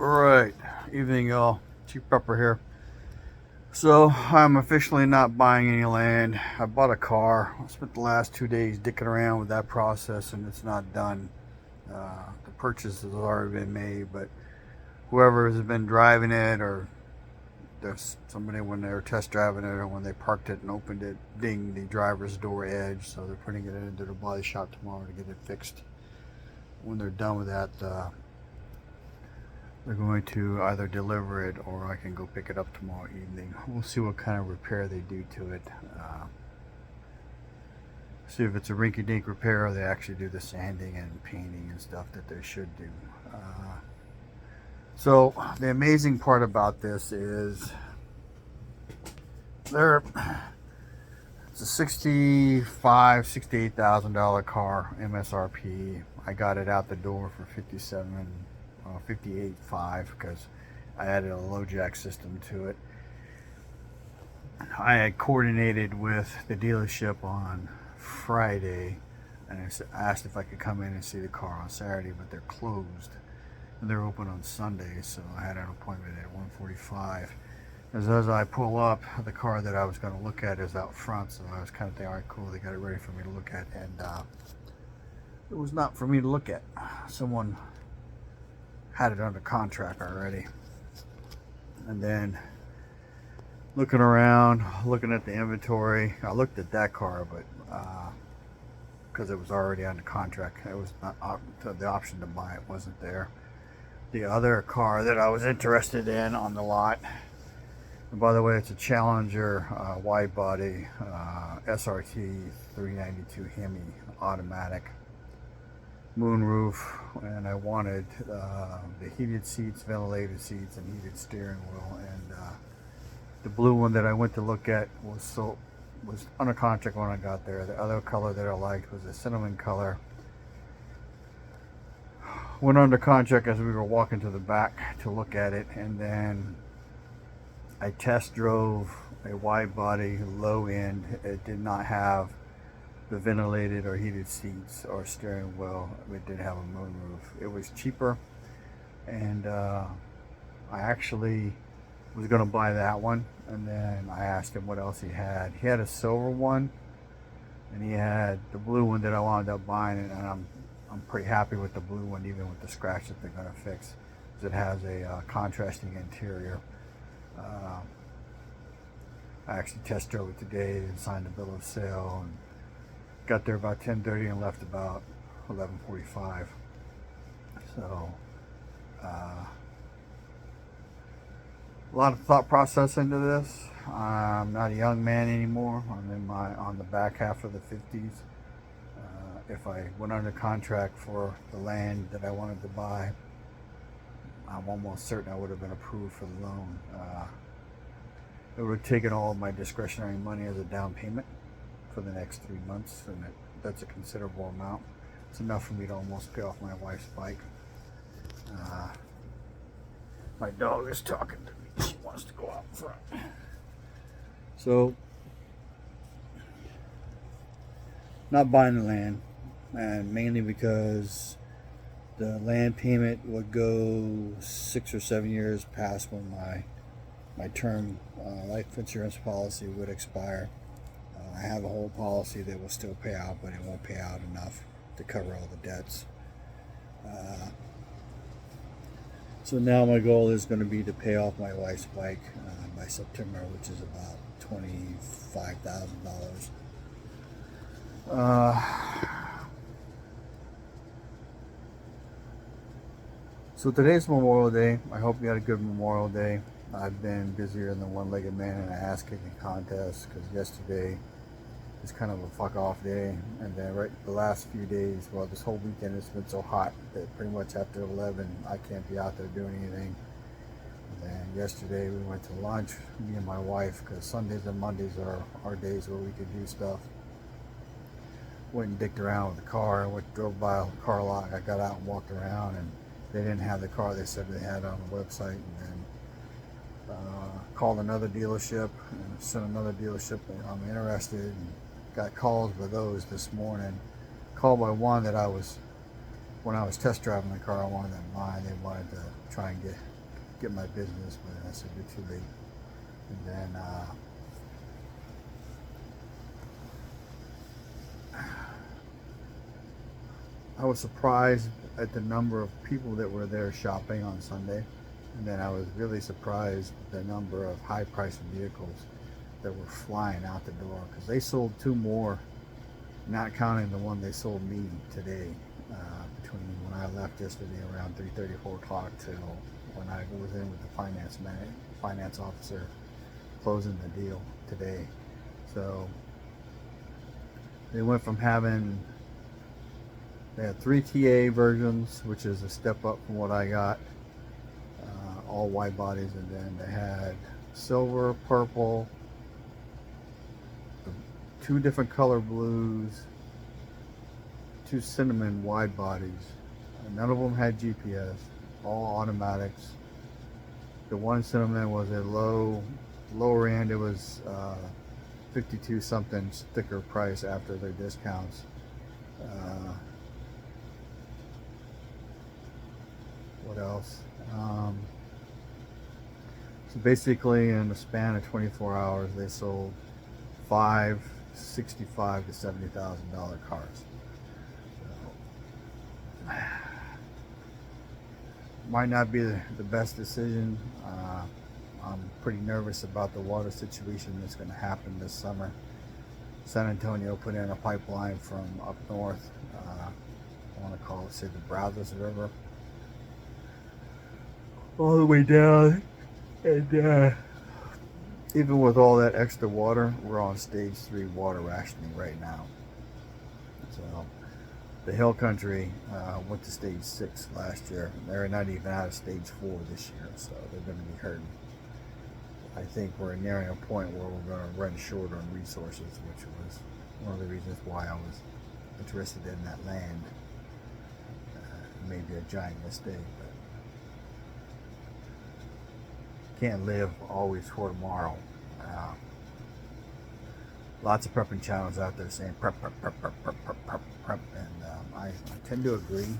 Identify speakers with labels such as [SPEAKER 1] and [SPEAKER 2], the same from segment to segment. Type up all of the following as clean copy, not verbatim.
[SPEAKER 1] Alright, evening y'all. Chief Prepper here. So, I'm officially not buying any land. I bought a car. I spent the last 2 days dicking around with that process and it's not done. The purchase has already been made, but whoever has been driving it, or there's somebody when they were test driving it, or when they parked it and opened it, dinged the driver's door edge. So they're putting it into the body shop tomorrow to get it fixed. When they're done with that, they're going to either deliver it or I can go pick it up tomorrow evening. We'll see what kind of repair they do to it. See if it's a rinky-dink repair or they actually do the sanding and painting and stuff that they should do. So the amazing part about this is it's a $68,000 car, MSRP. I got it out the door for 58.5 because I added a low jack system to it. I had coordinated with the dealership on Friday and I asked if I could come in and see the car on Saturday, but they're closed and they're open on Sunday, so I had an appointment at 1:45. As I pull up, the car that I was going to look at is out front, so I was kind of thinking, all right, cool, they got it ready for me to look at, and it was not for me to look at. Someone had it under contract already. And then looking around, looking at the inventory, I looked at that car, but because it was already under contract, it was not the option to buy it wasn't there. The other car that I was interested in on the lot, and by the way, it's a Challenger wide body SRT 392 Hemi automatic, moonroof, and I wanted the heated seats, ventilated seats, and heated steering wheel. And the blue one that I went to look at was under contract when I got there. The other color that I liked was a cinnamon color. Went under contract as we were walking to the back to look at it, and then I test drove a wide body, low end. It did not have the ventilated or heated seats or steering wheel. It did have a moonroof. It was cheaper, and I actually was going to buy that one. And then I asked him what else he had. He had a silver one, and he had the blue one that I wound up buying, and I'm pretty happy with the blue one, even with the scratch that they're going to fix, because it has a contrasting interior. I actually test drove it today and signed the bill of sale, and got there about 10:30 and left about 11:45. So a lot of thought process into this. I'm not a young man anymore. I'm on the back half of the 50s. If I went under contract for the land that I wanted to buy, I'm almost certain I would have been approved for the loan. It would have taken all of my discretionary money as a down payment for the next 3 months, and that's a considerable amount. It's enough for me to almost pay off my wife's bike. My dog is talking to me. She wants to go out front. So, not buying the land, and mainly because the land payment would go 6 or 7 years past when my term life insurance policy would expire. I have a whole policy that will still pay out, but it won't pay out enough to cover all the debts. So now my goal is going to be to pay off my wife's bike by September, which is about $25,000. So today's Memorial Day. I hope you had a good Memorial Day. I've been busier than the one-legged man in an ass-kicking contest, because yesterday is kind of a fuck-off day, and then the last few days, well, this whole weekend it's been so hot that pretty much after 11 I can't be out there doing anything. And then yesterday we went to lunch, me and my wife, because Sundays and Mondays are our days where we can do stuff. Went and dicked around with the car, drove by a car lot. I got out and walked around, and they didn't have the car they said they had on the website. And then called another dealership and sent another dealership that I'm interested in. Got calls by those this morning. Called by one that I was when I was test driving the car, I wanted them mine. They wanted to try and get my business, but I said you're too late. And then I was surprised at the number of people that were there shopping on Sunday. And then I was really surprised at the number of high-priced vehicles that were flying out the door, because they sold 2 more, not counting the one they sold me today, between when I left yesterday around 3:30, 4 o'clock till when I was in with the finance officer closing the deal today. So they went from they had 3 TA versions, which is a step up from what I got, all white bodies, and then they had silver, purple, 2 different color blues, 2 cinnamon wide bodies. None of them had GPS, all automatics. The one cinnamon was a lower end. It was 52 something sticker price after their discounts. What else? So basically, in the span of 24 hours, they sold 5 $65,000 to $70,000 cars. So, might not be the best decision. I'm pretty nervous about the water situation that's going to happen this summer. San Antonio put in a pipeline from up north. I want to call it, say, the Brazos River, all the way down, and even with all that extra water, we're on stage 3 water rationing right now. So the hill country went to stage 6 last year. They're not even out of stage 4 this year, so they're going to be hurting. I think we're nearing a point where we're going to run short on resources, which was one of the reasons why I was interested in that land. Maybe a giant mistake, but can't live always for tomorrow. Lots of prepping channels out there saying prep, and I tend to agree,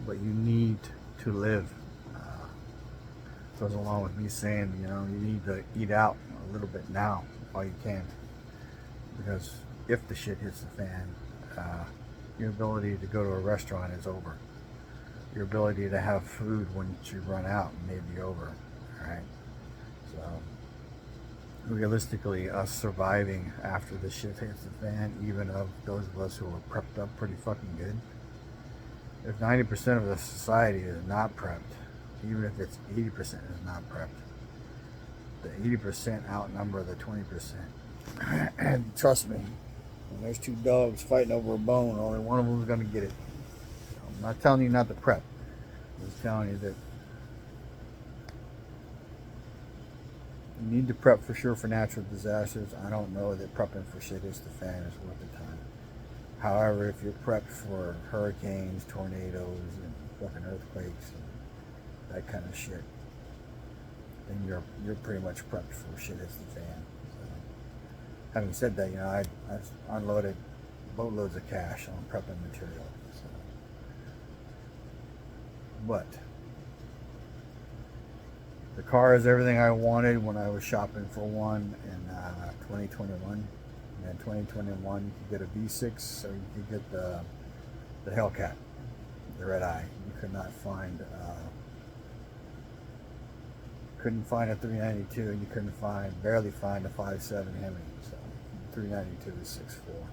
[SPEAKER 1] but you need to live. Goes along with me saying, you need to eat out a little bit now while you can, because if the shit hits the fan, your ability to go to a restaurant is over. Your ability to have food once you run out may be over. All right, so realistically, us surviving after the shit hits the fan, even of those of us who are prepped up pretty fucking good, if 90% of the society is not prepped, even if it's 80% is not prepped, the 80% outnumber the 20%. And trust me, when there's 2 dogs fighting over a bone, only one of them is going to get it. I'm not telling you not to prep. I'm just telling you that you need to prep for sure for natural disasters. I don't know that prepping for shit hits the fan is worth the time. However, if you're prepped for hurricanes, tornadoes, and fucking earthquakes, and that kind of shit, then you're pretty much prepped for shit hits the fan. So, having said that, I unloaded boatloads of cash on prepping material. So. But the car is everything I wanted when I was shopping for one in 2021. And in 2021, you could get a V6, or you could get the Hellcat, the Red Eye. You could not find, couldn't find a 392, and you barely find a 5.7 Hemi. So 392 is 6.4.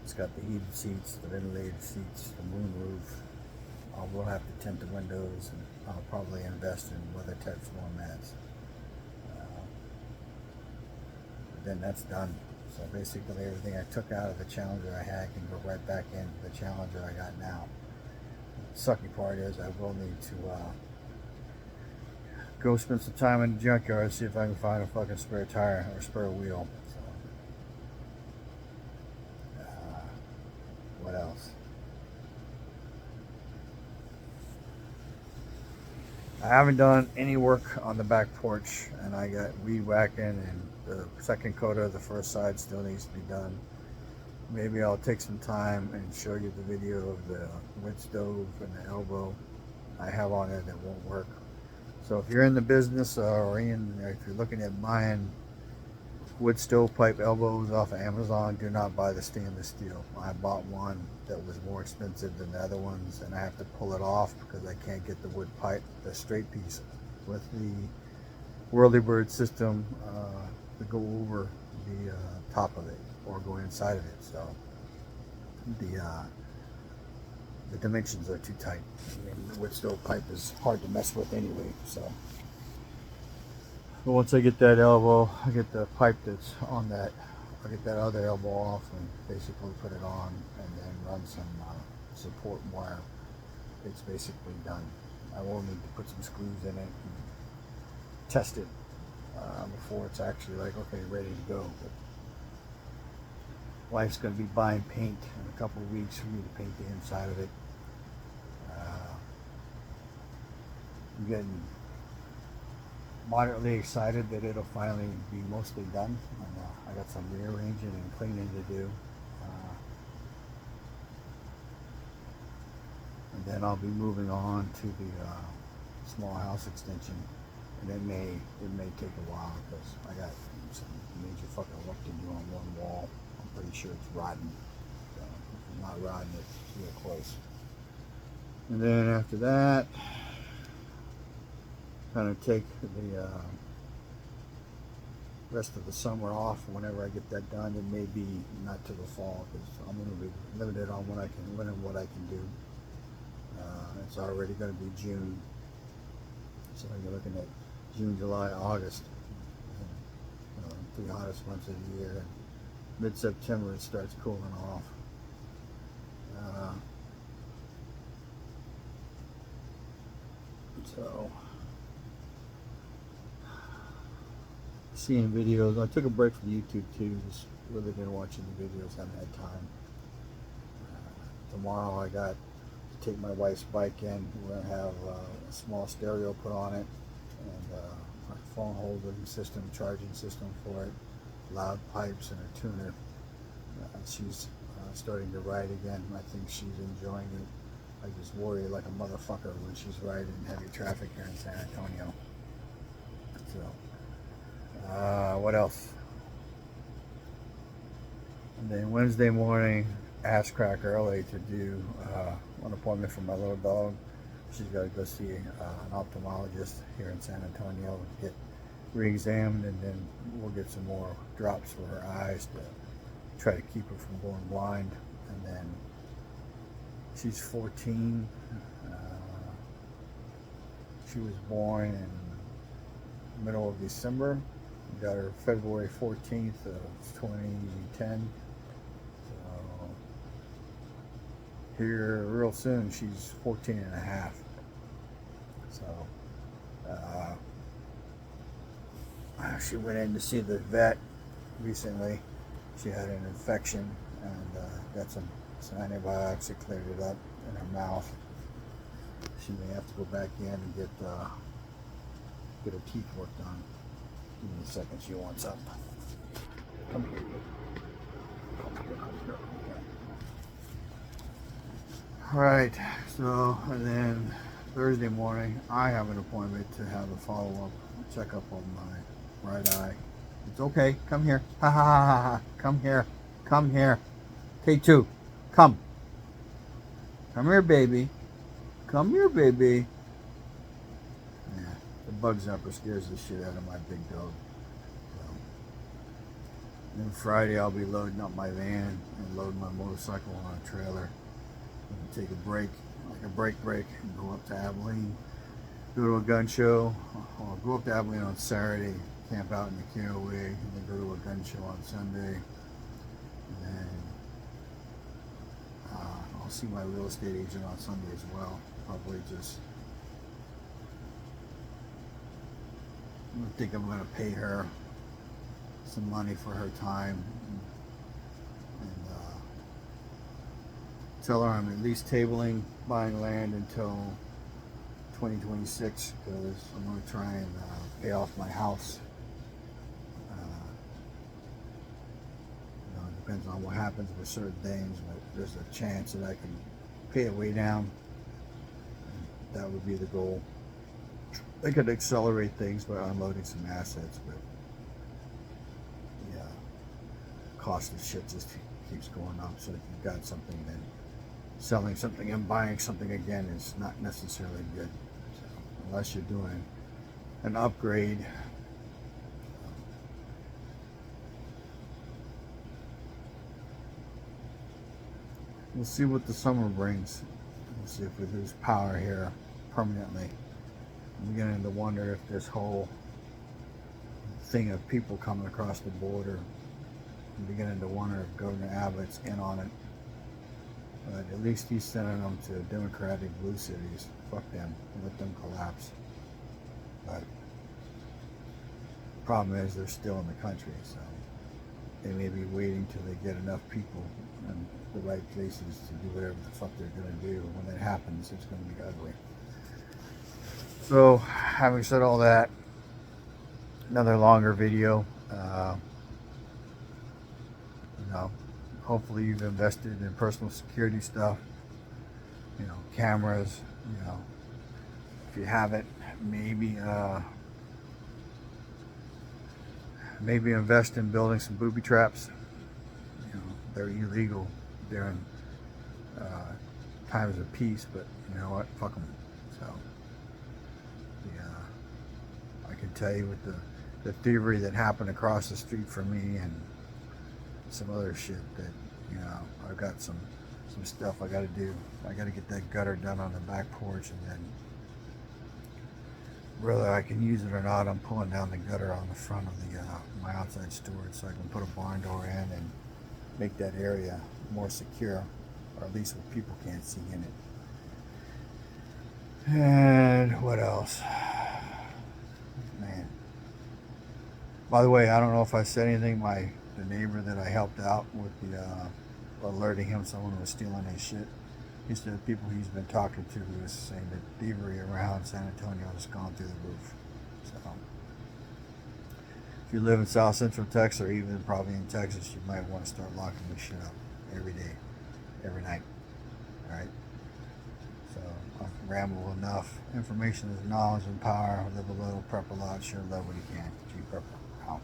[SPEAKER 1] It's got the heated seats, the ventilated seats, the moon roof. I will have to tint the windows, and I'll probably invest in WeatherTech floor mats. Then that's done. So basically everything I took out of the Challenger I had can go right back into the Challenger I got now. The sucky part is I will need to go spend some time in the junkyard, see if I can find a fucking spare tire or spare wheel. So, what else? I haven't done any work on the back porch, and I got weed whacking, and the second coat of the first side still needs to be done. maybe I'll take some time and show you the video of the wood stove and the elbow I have on it that won't work. So if you're in the business if you're looking at buying wood stovepipe elbows off of Amazon, do not buy the stainless steel. I bought one that was more expensive than the other ones, and I have to pull it off because I can't get the wood pipe, the straight piece with the Whirlybird system to go over the top of it or go inside of it. So the dimensions are too tight. I mean, the wood stovepipe is hard to mess with anyway. So but once I get that elbow, I get the pipe that's on that, I get that other elbow off and basically put it on and then run some support wire. It's basically done. I will need to put some screws in it and test it before it's actually like, okay, ready to go. But wife's going to be buying paint in a couple of weeks for me to paint the inside of it. I'm getting moderately excited that it'll finally be mostly done. And, I got some rearranging and cleaning to do. And then I'll be moving on to the small house extension. And it may take a while because I got some major fucking work to do on one wall. I'm pretty sure it's rotten. So if it's not rotten, it's real close. And then after that, kind of take the rest of the summer off. Whenever I get that done, it may be not till the fall because I'm going to be limited on what I can do. It's already going to be June, so you're looking at June, July, August, the hottest months of the year. And mid-September it starts cooling off. So seeing videos. I took a break from YouTube too. Just really been watching the videos. Haven't had time. Tomorrow I got to take my wife's bike in. We're gonna have a small stereo put on it and a phone holding system, charging system for it, loud pipes, and a tuner. She's starting to ride again. I think she's enjoying it. I just worry like a motherfucker when she's riding heavy traffic here in San Antonio. So, what else? And then Wednesday morning, ass crack early to do an appointment for my little dog. She's got to go see an ophthalmologist here in San Antonio to get re-examined, and then we'll get some more drops for her eyes to try to keep her from going blind. And then she's 14. She was born in the middle of December. We got her February 14th of 2010. So here real soon she's 14 and a half. So she went in to see the vet recently. She had an infection and got some antibiotics that cleared it up in her mouth. She may have to go back in and get her teeth worked on. Give me a second, she wants up. Come here. Alright, so and then Thursday morning I have an appointment to have a follow-up checkup on my right eye. It's okay, come here. Ha ha ha ha ha. Come here. Come here. K2, come. Come here, baby. Come here, baby. Yeah, the bug zapper scares the shit out of my big dog. So, then Friday I'll be loading up my van and loading my motorcycle on a trailer. And take a break, like a break, and go up to Abilene. Go to a gun show. I'll go up to Abilene on Saturday, camp out in the Caraway, and then go to a gun show on Sunday. And then I'll see my real estate agent on Sunday as well. Probably just, I think I'm going to pay her some money for her time and tell her I'm at least tabling buying land until 2026 because I'm going to try and pay off my house. depends on what happens with certain things, but there's a chance that I can pay it way down. That would be the goal. I could accelerate things by unloading some assets, but yeah, cost of shit just keeps going up. So if you've got something, then selling something and buying something again is not necessarily good. So unless you're doing an upgrade. We'll see what the summer brings. We'll see if we lose power here permanently. I'm beginning to wonder if this whole thing of people coming across the border, I'm beginning to wonder if Governor Abbott's in on it. But at least he's sending them to Democratic blue cities. Fuck them. Let them collapse. But the problem is they're still in the country, so they may be waiting till they get enough people in the right places to do whatever the fuck they're going to do. When that happens, it's going to be ugly. So, having said all that, another longer video. You know, hopefully you've invested in personal security stuff. You know, cameras. You know, if you haven't, maybe invest in building some booby traps. You know, they're illegal during times of peace, but you know what? Fuck them. So, yeah, I can tell you with the thievery that happened across the street from me and some other shit that, you know, I've got some stuff I got to do. I got to get that gutter done on the back porch, and then whether I can use it or not, I'm pulling down the gutter on the front of the my outside storage so I can put a barn door in and make that area more secure, or at least where people can't see in it. And what else? Man. By the way, I don't know if I said anything. The neighbor that I helped out with the alerting him someone was stealing his shit. He said people he's been talking to was saying that thievery around San Antonio has gone through the roof. So if you live in South Central Texas, or even probably in Texas, you might want to start locking this shit up every day, every night. All right. So I've rambled enough. Information is knowledge and power. Live a little, prep a lot, share love when you can. G Prep.